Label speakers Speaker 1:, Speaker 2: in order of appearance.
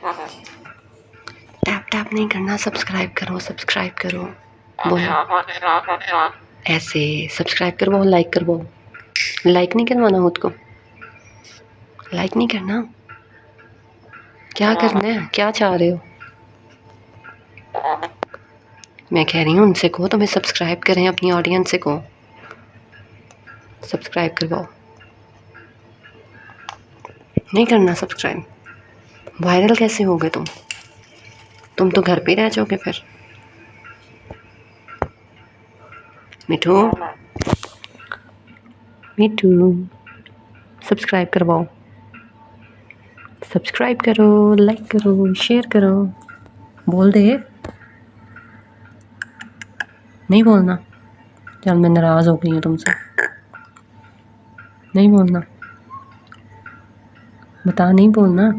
Speaker 1: Tap tap नहीं करना, subscribe करो, सब्सक्राइब करो। बोलो ऐसे, सब्सक्राइब करवाओ, लाइक करवाओ। लाइक नहीं करवाना खुद को, लाइक नहीं करना। क्या करना है, क्या चाह रहे हो? मैं कह रही हूँ उनसे कहो तुम्हें सब्सक्राइब करें, अपनी ऑडियंस से कहो सब्सक्राइब करवाओ। नहीं करना सब्सक्राइब। वायरल कैसे होगे तुम तो घर पे रह जाओगे फिर। मिठू, मिठू, सब्सक्राइब करवाओ, सब्सक्राइब करो, लाइक करो, शेयर करो। बोल दे। नहीं बोलना? चल मैं नाराज़ हो गई हूँ तुमसे। नहीं बोलना, बता, नहीं बोलना।